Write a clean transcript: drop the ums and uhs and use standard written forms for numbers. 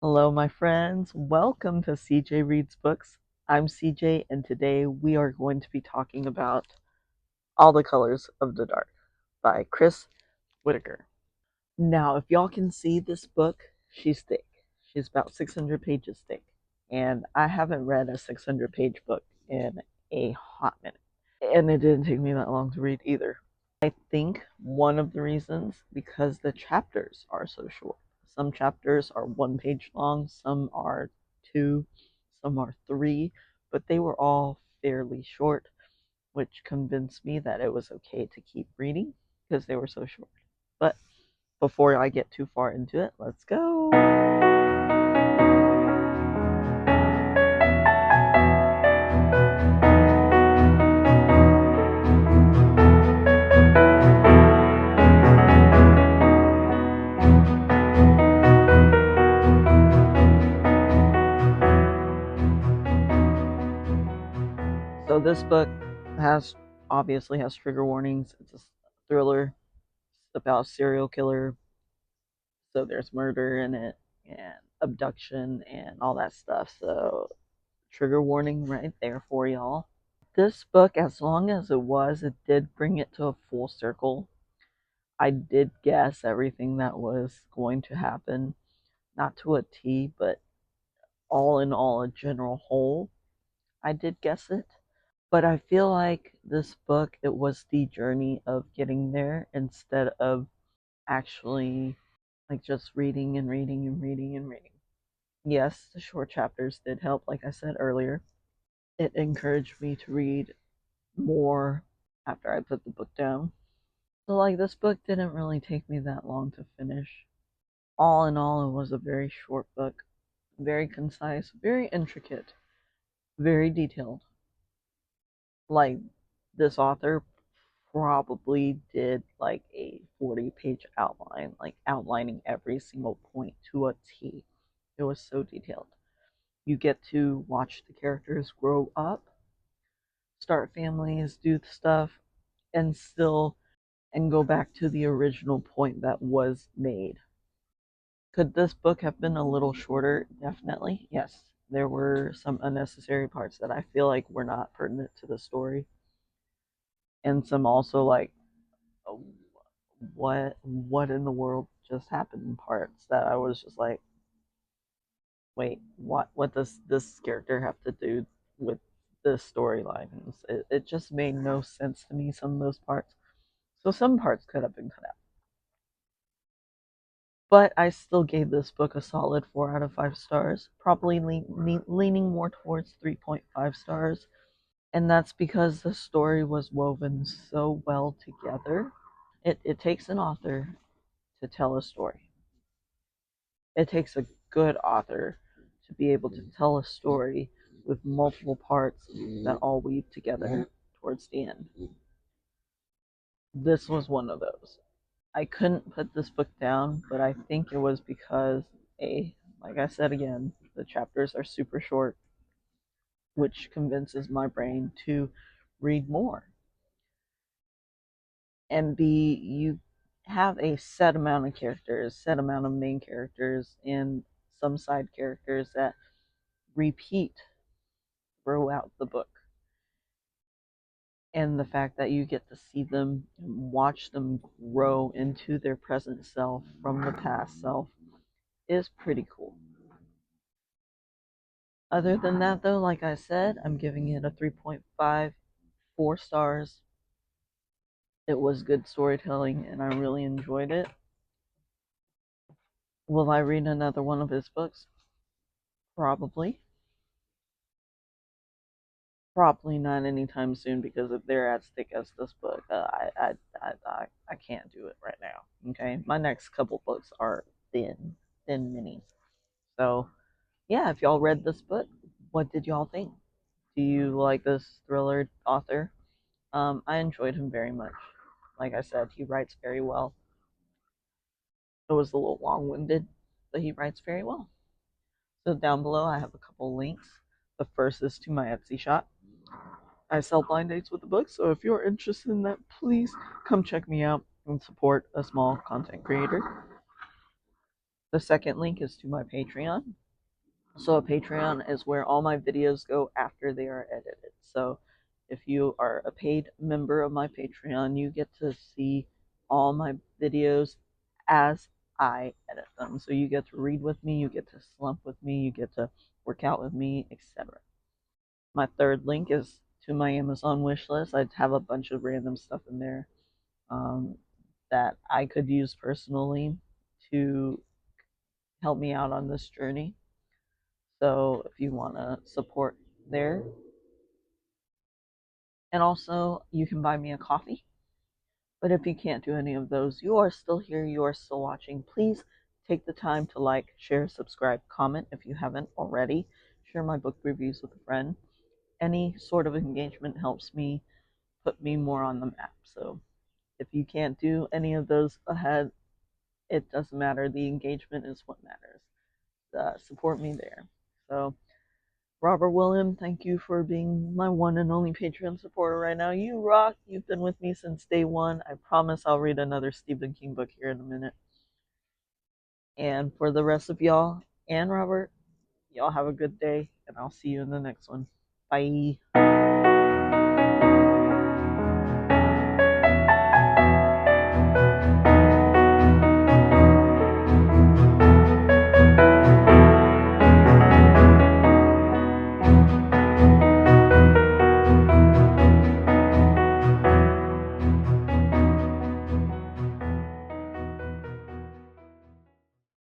Hello, my friends. Welcome to CJ Reads Books. I'm CJ, and today we are going to be talking about All the Colors of the Dark by Chris Whitaker. Now, if y'all can see this book, she's thick. She's about 600 pages thick, and I haven't read a 600-page book in a hot minute. And it didn't take me that long to read either. I think one of the reasons because the chapters are so short. Some chapters are 1 page long, some are 2, some are 3, but they were all fairly short, which convinced me that it was okay to keep reading because they were so short. But before I get too far into it, let's go. So this book has obviously has trigger warnings. It's a thriller about a serial killer, so there's murder in it and abduction and all that stuff. So trigger warning right there for y'all. This book, as long as it did bring it to a full circle. I did guess everything that was going to happen, not to a T, but all in all, a general whole. I did guess it. But I feel like this book, it was the journey of getting there instead of actually like just reading and reading and reading and reading. Yes, the short chapters did help, like I said earlier. It encouraged me to read more after I put the book down. So, like, this book didn't really take me that long to finish. All in all, it was a very short book, very concise, very intricate, very detailed. Like, this author probably did like a 40-page outline, like outlining every single point to a T. It was so detailed. You get to watch the characters grow up, start families, do stuff, and still and go back to the original point that was made. Could this book have been a little shorter? Definitely. Yes. There were some unnecessary parts that I feel like were not pertinent to the story. And some also like oh, what in the world just happened parts that I was just like, wait, what does this character have to do with this storyline? It just made no sense to me, some of those parts. So some parts could have been cut out. But I still gave this book a solid 4 out of 5 stars, probably leaning more towards 3.5 stars. And that's because the story was woven so well together. It takes an author to tell a story. It takes a good author to be able to tell a story with multiple parts that all weave together towards the end. This was one of those. I couldn't put this book down, but I think it was because like I said again, the chapters are super short, which convinces my brain to read more. And B, you have a set amount of characters, set amount of main characters, and some side characters that repeat throughout the book. And the fact that you get to see them and watch them grow into their present self from the past self is pretty cool. Other than that, though, like I said, I'm giving it a 3.5, 4 stars. It was good storytelling, and I really enjoyed it. Will I read another one of his books? Probably. Probably not anytime soon because if they're as thick as this book, I can't do it right now. Okay, my next couple books are thin minis. So yeah, if y'all read this book, what did y'all think? Do you like this thriller author? I enjoyed him very much. Like I said, he writes very well. It was a little long-winded, but he writes very well. So down below, I have a couple links. The first is to my Etsy shop. I sell blind dates with the book, so if you're interested in that, please come check me out and support a small content creator. The second link is to my Patreon. So a Patreon is where all my videos go after they are edited. So if you are a paid member of my Patreon, you get to see all my videos as I edit them. So you get to read with me, you get to slump with me, you get to work out with me, etc. My third link is to my Amazon wish list. I have a bunch of random stuff in there um, that I could use personally to help me out on this journey. So if you want to support there, and also you can buy me a coffee. But if you can't do any of those, you are still here, you are still watching. Please take the time to like, share, subscribe, comment if you haven't already. Share my book reviews with a friend. Any sort of engagement helps me put me more on the map. So if you can't do any of those ahead, it doesn't matter. The engagement is what matters. Support me there. So Robert William, thank you for being my one and only Patreon supporter right now. You rock. You've been with me since day one. I promise I'll read another Stephen King book here in a minute. And for the rest of y'all and Robert, y'all have a good day, and I'll see you in the next one. Bye.